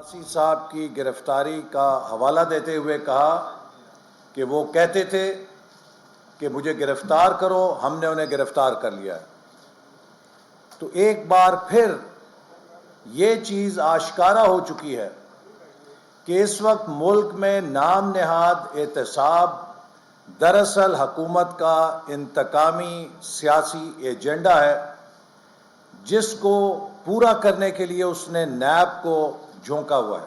عباسی صاحب کی گرفتاری کا حوالہ دیتے ہوئے کہا کہ وہ کہتے تھے کہ مجھے گرفتار کرو، ہم نے انہیں گرفتار کر لیا ہے۔ تو ایک بار پھر یہ چیز آشکارا ہو چکی ہے کہ اس وقت ملک میں نام نہاد احتساب دراصل حکومت کا انتقامی سیاسی ایجنڈا ہے، جس کو پورا کرنے کے لیے اس نے نیب کو جھونکا ہوا ہے۔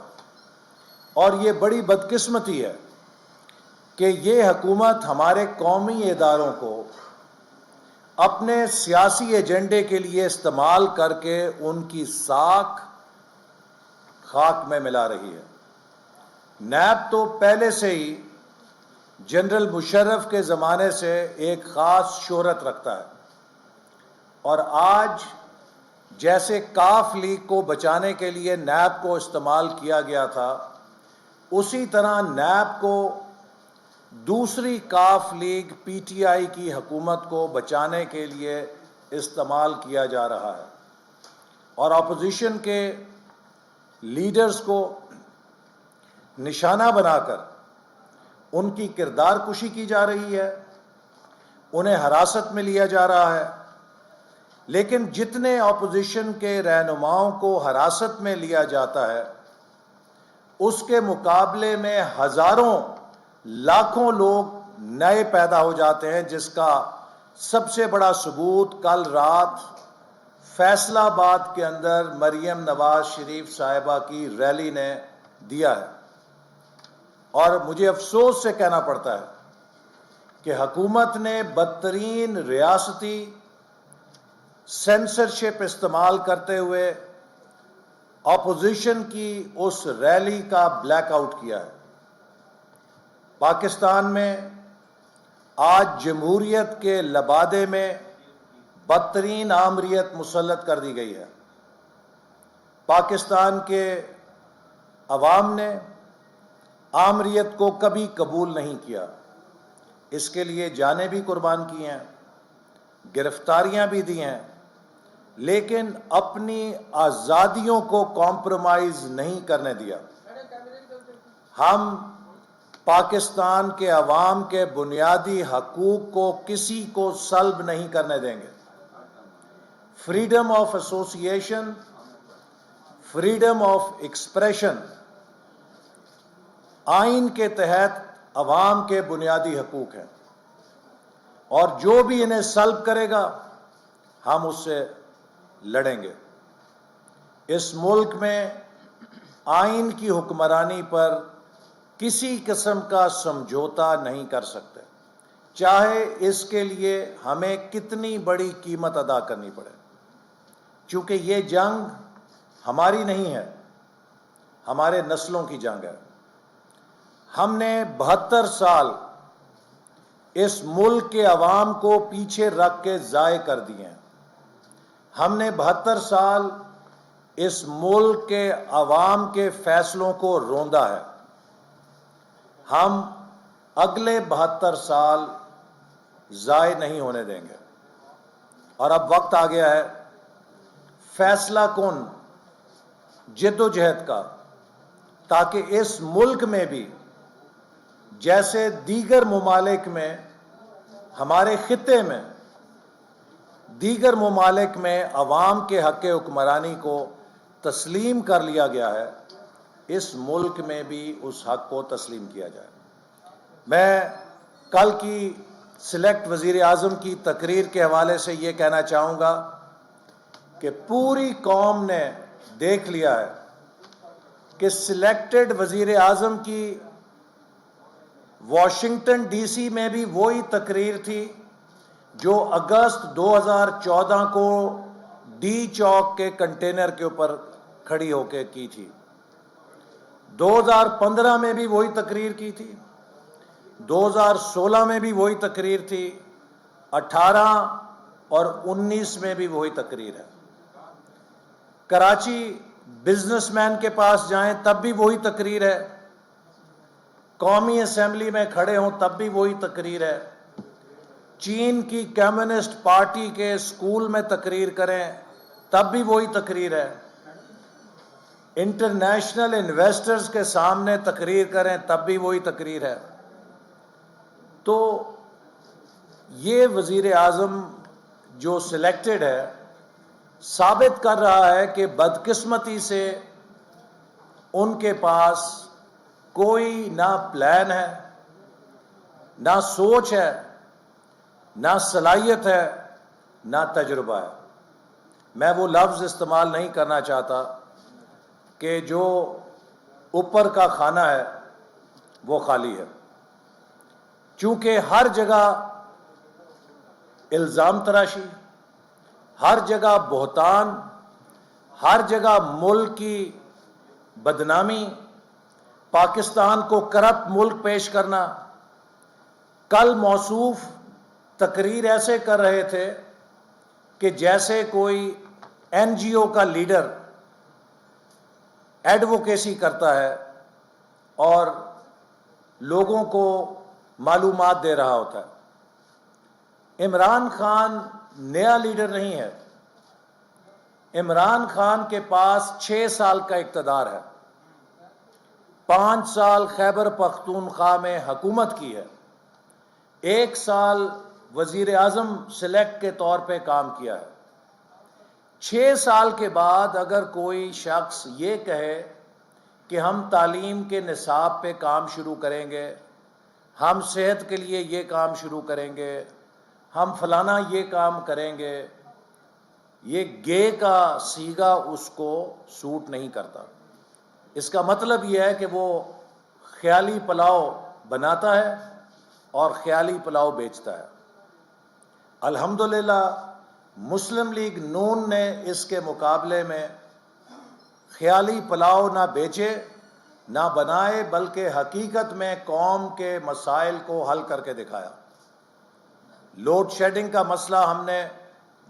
اور یہ بڑی بدقسمتی ہے کہ یہ حکومت ہمارے قومی اداروں کو اپنے سیاسی ایجنڈے کے لیے استعمال کر کے ان کی ساکھ خاک میں ملا رہی ہے۔ نیب تو پہلے سے ہی جنرل مشرف کے زمانے سے ایک خاص شہرت رکھتا ہے، اور آج جیسے کاف لیگ کو بچانے کے لیے نیب کو استعمال کیا گیا تھا، اسی طرح نیب کو دوسری کاف لیگ پی ٹی آئی کی حکومت کو بچانے کے لیے استعمال کیا جا رہا ہے، اور اپوزیشن کے لیڈرز کو نشانہ بنا کر ان کی کردار کشی کی جا رہی ہے، انہیں حراست میں لیا جا رہا ہے۔ لیکن جتنے اپوزیشن کے رہنماؤں کو حراست میں لیا جاتا ہے، اس کے مقابلے میں ہزاروں لاکھوں لوگ نئے پیدا ہو جاتے ہیں، جس کا سب سے بڑا ثبوت کل رات فیصل آباد کے اندر مریم نواز شریف صاحبہ کی ریلی نے دیا ہے۔ اور مجھے افسوس سے کہنا پڑتا ہے کہ حکومت نے بدترین ریاستی سینسرشپ استعمال کرتے ہوئے اپوزیشن کی اس ریلی کا بلیک آؤٹ کیا ہے۔ پاکستان میں آج جمہوریت کے لبادے میں بدترین آمریت مسلط کر دی گئی ہے۔ پاکستان کے عوام نے آمریت کو کبھی قبول نہیں کیا، اس کے لیے جانیں بھی قربان کی ہیں، گرفتاریاں بھی دی ہیں، لیکن اپنی آزادیوں کو کمپرومائز نہیں کرنے دیا۔ ہم پاکستان کے عوام کے بنیادی حقوق کو کسی کو سلب نہیں کرنے دیں گے۔ فریڈم آف ایسوسی ایشن، فریڈم آف ایکسپریشن آئین کے تحت عوام کے بنیادی حقوق ہیں، اور جو بھی انہیں سلب کرے گا ہم اس سے لڑیں گے۔ اس ملک میں آئین کی حکمرانی پر کسی قسم کا سمجھوتا نہیں کر سکتے، چاہے اس کے لیے ہمیں کتنی بڑی قیمت ادا کرنی پڑے، چونکہ یہ جنگ ہماری نہیں ہے، ہمارے نسلوں کی جنگ ہے۔ ہم نے 72 سال اس ملک کے عوام کو پیچھے رکھ کے ضائع کر دیے ہیں۔ ہم نے 72 سال اس ملک کے عوام کے فیصلوں کو روندا ہے۔ ہم اگلے 72 سال ضائع نہیں ہونے دیں گے، اور اب وقت آ گیا ہے فیصلہ کن جد و جہد کا، تاکہ اس ملک میں بھی جیسے دیگر ممالک میں، ہمارے خطے میں دیگر ممالک میں عوام کے حق حکمرانی کو تسلیم کر لیا گیا ہے، اس ملک میں بھی اس حق کو تسلیم کیا جائے۔ میں کل کی سلیکٹ وزیر اعظم کی تقریر کے حوالے سے یہ کہنا چاہوں گا کہ پوری قوم نے دیکھ لیا ہے کہ سلیکٹڈ وزیر اعظم کی واشنگٹن ڈی سی میں بھی وہی تقریر تھی جو اگست 2014 کو ڈی چوک کے کنٹینر کے اوپر کھڑی ہو کے کی تھی، 2015 میں بھی وہی تقریر کی تھی، 2016 میں بھی وہی تقریر تھی، 18 اور 19 میں بھی وہی تقریر ہے۔ کراچی بزنس مین کے پاس جائیں تب بھی وہی تقریر ہے، قومی اسمبلی میں کھڑے ہوں تب بھی وہی تقریر ہے، چین کی کمیونسٹ پارٹی کے اسکول میں تقریر کریں تب بھی وہی تقریر ہے۔ انٹرنیشنل انویسٹرز کے سامنے تقریر کریں تب بھی وہی تقریر ہے. تو یہ وزیر اعظم جو سلیکٹڈ ہے ثابت کر رہا ہے کہ بدقسمتی سے ان کے پاس کوئی نہ پلان ہے، نہ سوچ ہے، نہ صلاحیت ہے، نہ تجربہ ہے. میں وہ لفظ استعمال نہیں کرنا چاہتا کہ جو اوپر کا کھانا ہے وہ خالی ہے، چونکہ ہر جگہ الزام تراشی، ہر جگہ بہتان، ہر جگہ ملک کی بدنامی، پاکستان کو کرپٹ ملک پیش کرنا. کل موصوف تقریر ایسے کر رہے تھے کہ جیسے کوئی این جی او کا لیڈر ایڈوکیسی کرتا ہے اور لوگوں کو معلومات دے رہا ہوتا ہے. عمران خان نیا لیڈر نہیں ہے. عمران خان کے پاس 6 سال کا اقتدار ہے، 5 سال خیبر پختونخوا میں حکومت کی ہے، 1 سال وزیر اعظم سلیکٹ کے طور پہ کام کیا ہے. 6 سال کے بعد اگر کوئی شخص یہ کہے کہ ہم تعلیم کے نصاب پہ کام شروع کریں گے، ہم صحت کے لیے یہ کام شروع کریں گے، ہم فلانا یہ کام کریں گے، یہ گے کا صیغہ اس کو سوٹ نہیں کرتا. اس کا مطلب یہ ہے کہ وہ خیالی پلاؤ بناتا ہے اور خیالی پلاؤ بیچتا ہے. الحمدللہ مسلم لیگ نون نے اس کے مقابلے میں خیالی پلاؤ نہ بیچے نہ بنائے، بلکہ حقیقت میں قوم کے مسائل کو حل کر کے دکھایا. لوڈ شیڈنگ کا مسئلہ ہم نے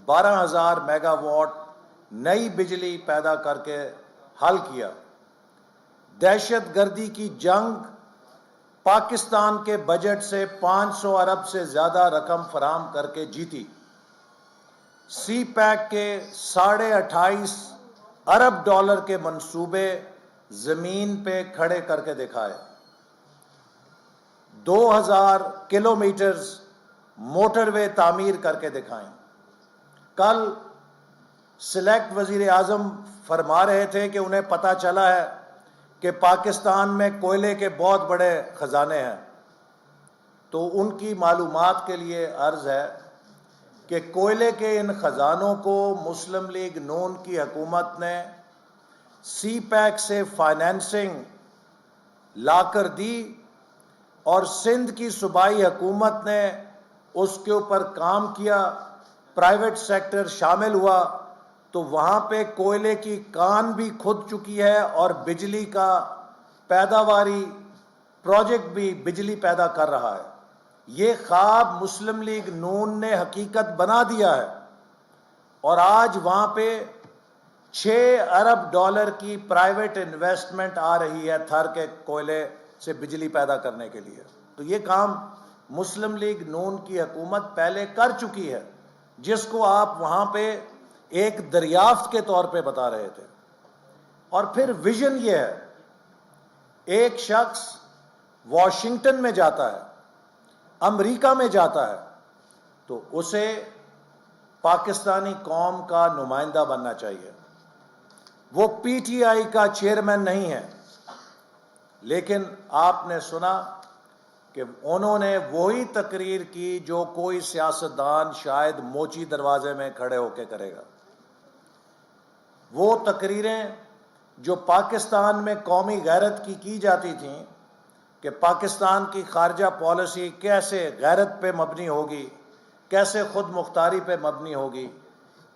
12,000 میگا واٹ نئی بجلی پیدا کر کے حل کیا. دہشت گردی کی جنگ پاکستان کے بجٹ سے 500 ارب سے زیادہ رقم فراہم کر کے جیتی. سی پیک کے 28.5 ارب ڈالر کے منصوبے زمین پہ کھڑے کر کے دکھائے. 2000 کلومیٹرز موٹر وے تعمیر کر کے دکھائیں. کل سلیکٹ وزیر اعظم فرما رہے تھے کہ انہیں پتہ چلا ہے کہ پاکستان میں کوئلے کے بہت بڑے خزانے ہیں. تو ان کی معلومات کے لیے عرض ہے کہ کوئلے کے ان خزانوں کو مسلم لیگ نون کی حکومت نے سی پیک سے فائنینسنگ لا کر دی اور سندھ کی صوبائی حکومت نے اس کے اوپر کام کیا، پرائیویٹ سیکٹر شامل ہوا، تو وہاں پہ کوئلے کی کان بھی کھد چکی ہے اور بجلی کا پیداواری پروجیکٹ بھی بجلی پیدا کر رہا ہے. یہ خواب مسلم لیگ نون نے حقیقت بنا دیا ہے اور آج وہاں پہ 6 ارب ڈالر کی پرائیویٹ انویسٹمنٹ آ رہی ہے تھر کے کوئلے سے بجلی پیدا کرنے کے لیے. تو یہ کام مسلم لیگ نون کی حکومت پہلے کر چکی ہے، جس کو آپ وہاں پہ ایک دریافت کے طور پہ بتا رہے تھے. اور پھر ویژن یہ ہے، ایک شخص واشنگٹن میں جاتا ہے، امریکہ میں جاتا ہے، تو اسے پاکستانی قوم کا نمائندہ بننا چاہیے. وہ پی ٹی آئی کا چیئرمین نہیں ہے، لیکن آپ نے سنا کہ انہوں نے وہی تقریر کی جو کوئی سیاستدان شاید موچی دروازے میں کھڑے ہو کے کرے گا. وہ تقریریں جو پاکستان میں قومی غیرت کی جاتی تھیں کہ پاکستان کی خارجہ پالیسی کیسے غیرت پہ مبنی ہوگی، کیسے خود مختاری پہ مبنی ہوگی،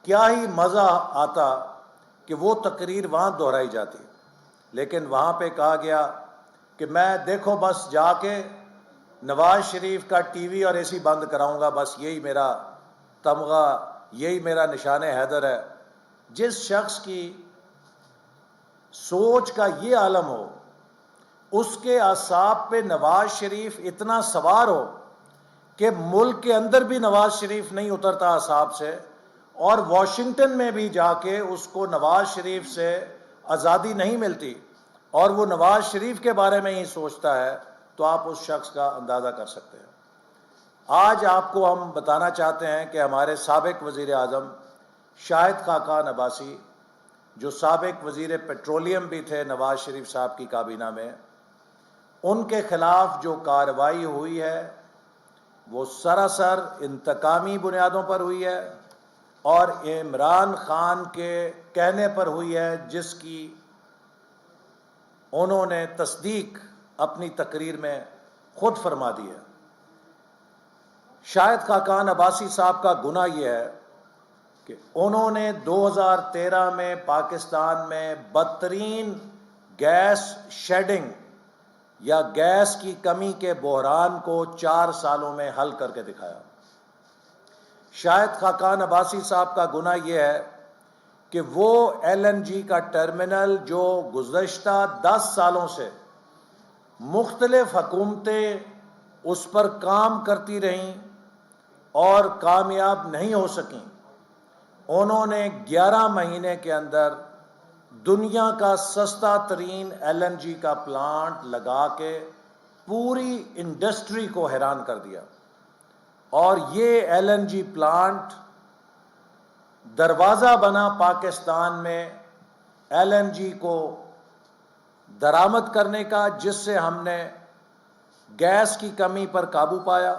کیا ہی مزہ آتا کہ وہ تقریر وہاں دہرائی جاتی. لیکن وہاں پہ کہا گیا کہ میں دیکھو بس جا کے نواز شریف کا ٹی وی اور اے سی بند کراؤں گا، بس یہی میرا تمغہ، یہی میرا نشان حیدر ہے. جس شخص کی سوچ کا یہ عالم ہو، اس کے اعصاب پہ نواز شریف اتنا سوار ہو کہ ملک کے اندر بھی نواز شریف نہیں اترتا اعصاب سے، اور واشنگٹن میں بھی جا کے اس کو نواز شریف سے آزادی نہیں ملتی اور وہ نواز شریف کے بارے میں ہی سوچتا ہے تو آپ اس شخص کا اندازہ کر سکتے ہیں۔ آج آپ کو ہم بتانا چاہتے ہیں کہ ہمارے سابق وزیر اعظم شاہد خاقان عباسی، جو سابق وزیر پیٹرولیم بھی تھے نواز شریف صاحب کی کابینہ میں، ان کے خلاف جو کارروائی ہوئی ہے وہ سراسر انتقامی بنیادوں پر ہوئی ہے اور عمران خان کے کہنے پر ہوئی ہے، جس کی انہوں نے تصدیق اپنی تقریر میں خود فرما دی ہے۔ شاہد خاقان عباسی صاحب کا گناہ یہ ہے کہ انہوں نے 2013 میں پاکستان میں بدترین گیس شیڈنگ یا گیس کی کمی کے بحران کو 4 سالوں میں حل کر کے دکھایا۔ شاہد خاقان عباسی صاحب کا گناہ یہ ہے کہ وہ ایل این جی کا ٹرمینل جو گزشتہ 10 سالوں سے مختلف حکومتیں اس پر کام کرتی رہیں اور کامیاب نہیں ہو سکیں، انہوں نے 11 مہینے کے اندر دنیا کا سستا ترین ایل این جی کا پلانٹ لگا کے پوری انڈسٹری کو حیران کر دیا، اور یہ ایل این جی پلانٹ دروازہ بنا پاکستان میں ایل این جی کو درآمد کرنے کا، جس سے ہم نے گیس کی کمی پر قابو پایا،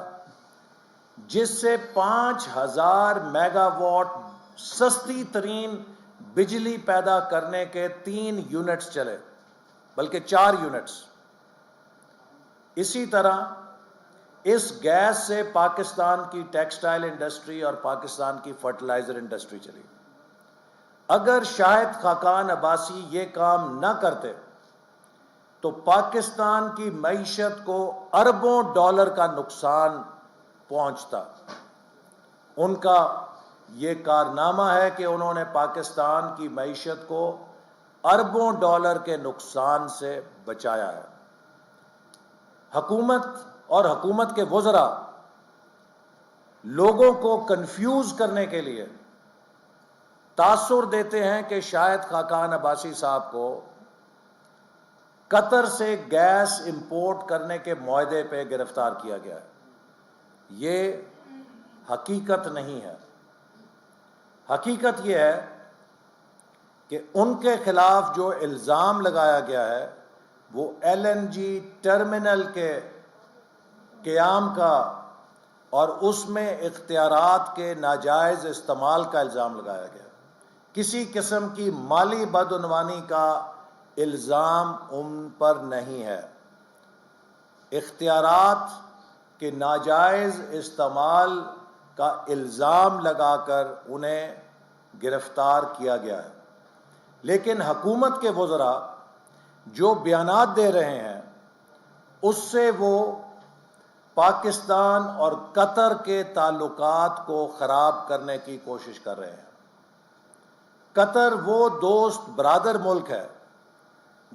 جس سے 5000 میگا واٹ سستی ترین بجلی پیدا کرنے کے 3 یونٹس چلے، بلکہ 4 یونٹس۔ اسی طرح اس گیس سے پاکستان کی ٹیکسٹائل انڈسٹری اور پاکستان کی فرٹیلائزر انڈسٹری چلی۔ اگر شاہد خاقان عباسی یہ کام نہ کرتے تو پاکستان کی معیشت کو اربوں ڈالر کا نقصان پہنچتا۔ ان کا یہ کارنامہ ہے کہ انہوں نے پاکستان کی معیشت کو اربوں ڈالر کے نقصان سے بچایا ہے۔ حکومت اور حکومت کے وزراء لوگوں کو کنفیوز کرنے کے لیے تاثر دیتے ہیں کہ شاہد خاقان عباسی صاحب کو قطر سے گیس امپورٹ کرنے کے معاہدے پہ گرفتار کیا گیا ہے۔ یہ حقیقت نہیں ہے۔ حقیقت یہ ہے کہ ان کے خلاف جو الزام لگایا گیا ہے وہ ایل این جی ٹرمینل کے قیام کا اور اس میں اختیارات کے ناجائز استعمال کا الزام لگایا گیا ہے۔ کسی قسم کی مالی بدعنوانی کا الزام ان پر نہیں ہے۔ اختیارات کے ناجائز استعمال کا الزام لگا کر انہیں گرفتار کیا گیا ہے، لیکن حکومت کے وزراء جو بیانات دے رہے ہیں اس سے وہ پاکستان اور قطر کے تعلقات کو خراب کرنے کی کوشش کر رہے ہیں۔ قطر وہ دوست برادر ملک ہے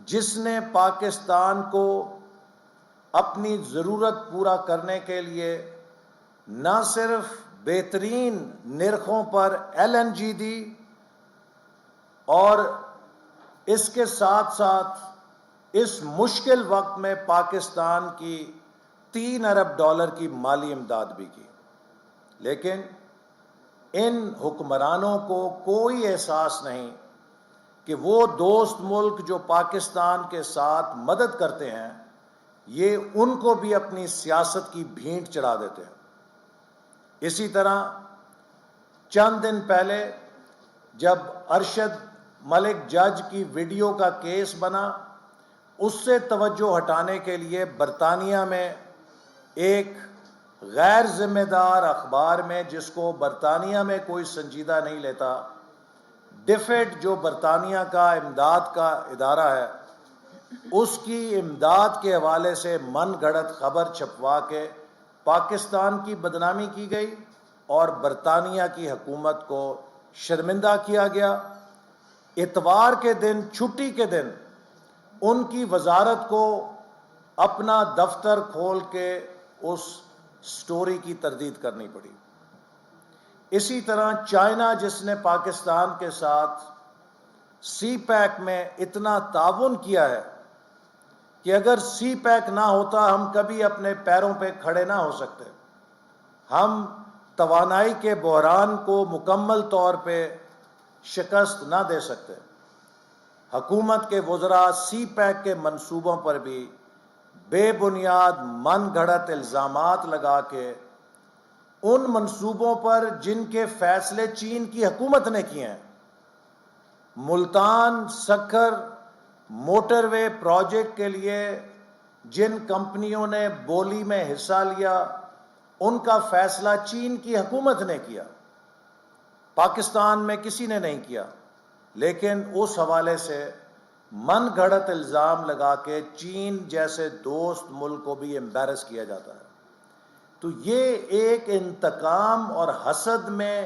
جس نے پاکستان کو اپنی ضرورت پورا کرنے کے لیے نہ صرف بہترین نرخوں پر ایل این جی دی اور اس کے ساتھ ساتھ اس مشکل وقت میں پاکستان کی 3 ارب ڈالر کی مالی امداد بھی کی، لیکن ان حکمرانوں کو کوئی احساس نہیں کہ وہ دوست ملک جو پاکستان کے ساتھ مدد کرتے ہیں یہ ان کو بھی اپنی سیاست کی بھینٹ چڑھا دیتے ہیں۔ اسی طرح چند دن پہلے جب ارشد ملک جج کی ویڈیو کا کیس بنا، اس سے توجہ ہٹانے کے لیے برطانیہ میں ایک غیر ذمہ دار اخبار میں، جس کو برطانیہ میں کوئی سنجیدہ نہیں لیتا، ڈیفیڈ جو برطانیہ کا امداد کا ادارہ ہے، اس کی امداد کے حوالے سے من گھڑت خبر چھپوا کے پاکستان کی بدنامی کی گئی اور برطانیہ کی حکومت کو شرمندہ کیا گیا۔ اتوار کے دن، چھٹی کے دن، ان کی وزارت کو اپنا دفتر کھول کے اس سٹوری کی تردید کرنی پڑی۔ اسی طرح چائنا، جس نے پاکستان کے ساتھ سی پیک میں اتنا تعاون کیا ہے کہ اگر سی پیک نہ ہوتا ہم کبھی اپنے پیروں پہ کھڑے نہ ہو سکتے، ہم توانائی کے بحران کو مکمل طور پہ شکست نہ دے سکتے۔ حکومت کے وزراء سی پیک کے منصوبوں پر بھی بے بنیاد من گھڑت الزامات لگا کے ان منصوبوں پر جن کے فیصلے چین کی حکومت نے کیے ہیں، ملتان سکھر موٹر وے پروجیکٹ کے لیے جن کمپنیوں نے بولی میں حصہ لیا، ان کا فیصلہ چین کی حکومت نے کیا، پاکستان میں کسی نے نہیں کیا، لیکن اس حوالے سے من گھڑت الزام لگا کے چین جیسے دوست ملک کو بھی امبیرس کیا جاتا ہے۔ تو یہ ایک انتقام اور حسد میں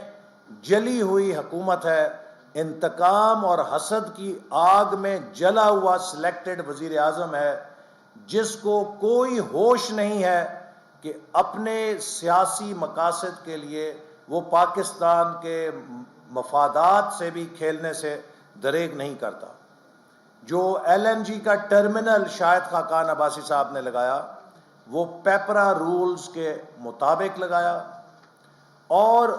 جلی ہوئی حکومت ہے، انتقام اور حسد کی آگ میں جلا ہوا سلیکٹڈ وزیر اعظم ہے، جس کو کوئی ہوش نہیں ہے کہ اپنے سیاسی مقاصد کے لیے وہ پاکستان کے مفادات سے بھی کھیلنے سے دریغ نہیں کرتا۔ جو ایل این جی کا ٹرمینل شاہد خاقان عباسی صاحب نے لگایا، وہ پیپرا رولز کے مطابق لگایا، اور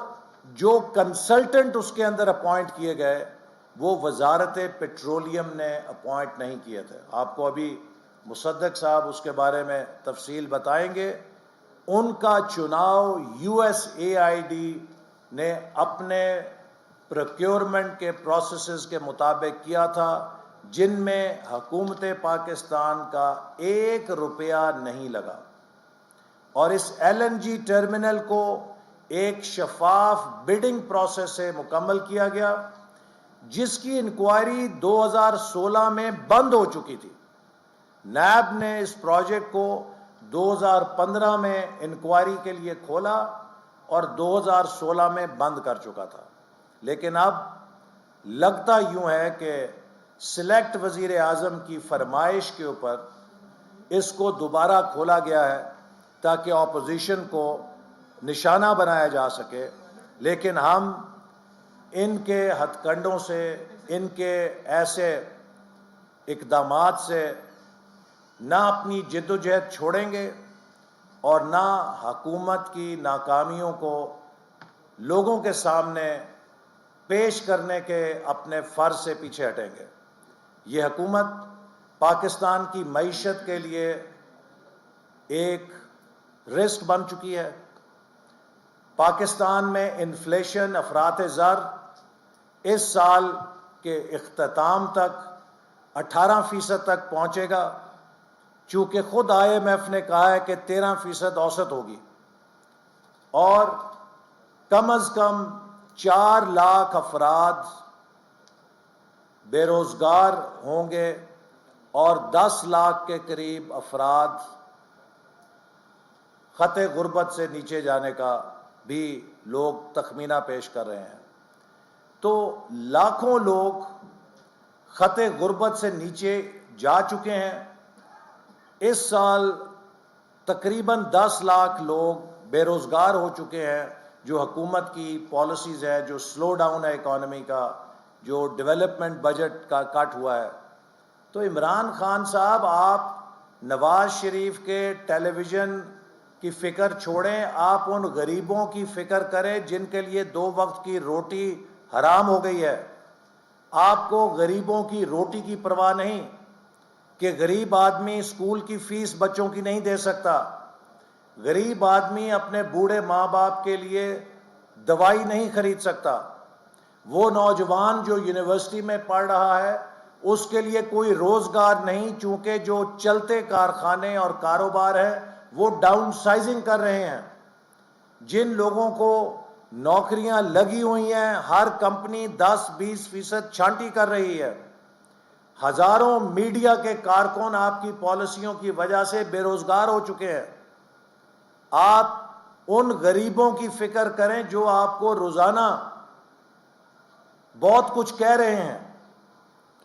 جو کنسلٹنٹ اس کے اندر اپوائنٹ کیے گئے وہ وزارت پیٹرولیم نے اپوائنٹ نہیں کیے تھے۔ آپ کو ابھی مصدق صاحب اس کے بارے میں تفصیل بتائیں گے۔ ان کا چناؤ U S A I D نے اپنے پروکیورمنٹ کے پروسیسز کے مطابق کیا تھا، جن میں حکومت پاکستان کا 1 روپیہ نہیں لگا، اور اس ایل این جی ٹرمینل کو ایک شفاف بڈنگ پروسیس سے مکمل کیا گیا، جس کی انکوائری 2016 میں بند ہو چکی تھی۔ نیب نے اس پروجیکٹ کو 2015 میں انکوائری کے لیے کھولا اور 2016 میں بند کر چکا تھا، لیکن اب لگتا یوں ہے کہ سلیکٹ وزیر اعظم کی فرمائش کے اوپر اس کو دوبارہ کھولا گیا ہے تاکہ اپوزیشن کو نشانہ بنایا جا سکے، لیکن ہم ان کے ہتھ کنڈوں سے، ان کے ایسے اقدامات سے نہ اپنی جد و جہد چھوڑیں گے اور نہ حکومت کی ناکامیوں کو لوگوں کے سامنے پیش کرنے کے اپنے فرض سے پیچھے ہٹیں گے۔ یہ حکومت پاکستان کی معیشت کے لیے ایک رسک بن چکی ہے۔ پاکستان میں انفلیشن افراط زر اس سال کے اختتام تک 18% تک پہنچے گا، چونکہ خود آئی ایم ایف نے کہا ہے کہ 13% اوسط ہوگی، اور کم از کم 4 لاکھ افراد بے روزگار ہوں گے اور 10 لاکھ کے قریب افراد خط غربت سے نیچے جانے کا بھی لوگ تخمینہ پیش کر رہے ہیں۔ تو لاکھوں لوگ خط غربت سے نیچے جا چکے ہیں۔ اس سال تقریباً 10 لاکھ لوگ بے روزگار ہو چکے ہیں، جو حکومت کی پالیسیز ہے، جو سلو ڈاؤن ہے اکانومی کا، جو ڈیولپمنٹ بجٹ کا کٹ ہوا ہے۔ تو عمران خان صاحب، آپ نواز شریف کے ٹیلی ویژن کی فکر چھوڑیں، آپ ان غریبوں کی فکر کریں جن کے لیے 2 وقت کی روٹی حرام ہو گئی ہے۔ آپ کو غریبوں کی روٹی کی پرواہ نہیں کہ غریب آدمی اسکول کی فیس بچوں کی نہیں دے سکتا، غریب آدمی اپنے بوڑھے ماں باپ کے لیے دوائی نہیں خرید سکتا، وہ نوجوان جو یونیورسٹی میں پڑھ رہا ہے اس کے لیے کوئی روزگار نہیں، چونکہ جو چلتے کارخانے اور کاروبار ہیں وہ ڈاؤن سائزنگ کر رہے ہیں۔ جن لوگوں کو نوکریاں لگی ہوئی ہیں، ہر کمپنی 10-20% چھانٹی کر رہی ہے۔ ہزاروں میڈیا کے کارکن آپ کی پالیسیوں کی وجہ سے بے روزگار ہو چکے ہیں۔ آپ ان غریبوں کی فکر کریں جو آپ کو روزانہ بہت کچھ کہہ رہے ہیں،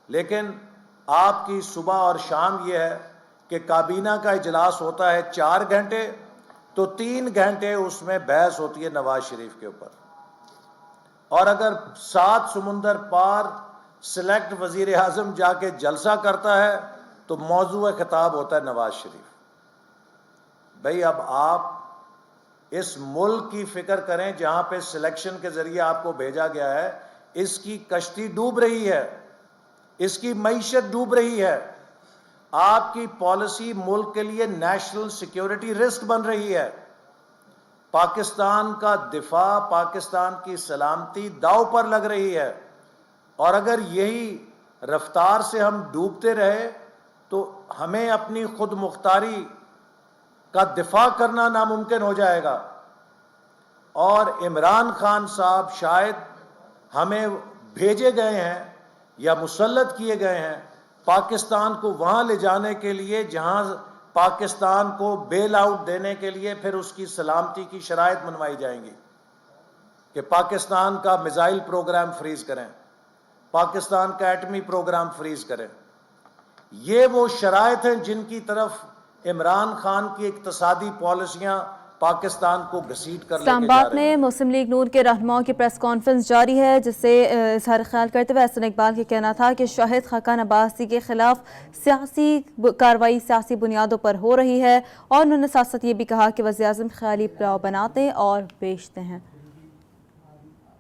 لیکن آپ کی صبح اور شام یہ ہے کہ کابینہ کا اجلاس ہوتا ہے 4 گھنٹے، تو 3 گھنٹے اس میں بحث ہوتی ہے نواز شریف کے اوپر، اور اگر 7 سمندر پار سلیکٹ وزیر اعظم جا کے جلسہ کرتا ہے تو موضوع خطاب ہوتا ہے نواز شریف. بھئی اب آپ اس ملک کی فکر کریں جہاں پہ سلیکشن کے ذریعے آپ کو بھیجا گیا ہے. اس کی کشتی ڈوب رہی ہے, اس کی معیشت ڈوب رہی ہے. آپ کی پالیسی ملک کے لیے نیشنل سیکیورٹی رسک بن رہی ہے. پاکستان کا دفاع, پاکستان کی سلامتی داؤ پر لگ رہی ہے. اور اگر یہی رفتار سے ہم ڈوبتے رہے تو ہمیں اپنی خود مختاری کا دفاع کرنا ناممکن ہو جائے گا. اور عمران خان صاحب شاید ہمیں بھیجے گئے ہیں یا مسلط کیے گئے ہیں پاکستان کو وہاں لے جانے کے لیے جہاں پاکستان کو بیل آؤٹ دینے کے لیے پھر اس کی سلامتی کی شرائط بنوائی جائیں گی کہ پاکستان کا میزائل پروگرام فریز کریں, پاکستان کا ایٹمی پروگرام فریز کریں. یہ وہ شرائط ہیں جن کی طرف عمران خان کی اقتصادی پالیسیاں پاکستان کو گھسیٹ کر لے کے اسلام جا آباد رہی ہیں. میں مسلم لیگ نون کے رہنماؤں کی پریس کانفرنس جاری ہے, جس سے اظہار خیال کرتے ہوئے احسن اقبال کا کہنا تھا کہ شاہد خاقان عباسی کے خلاف سیاسی کارروائی سیاسی بنیادوں پر ہو رہی ہے, اور انہوں نے ساتھ ساتھ یہ بھی کہا کہ وزیر اعظم خیالی پلاؤ بناتے اور بیچتے ہیں.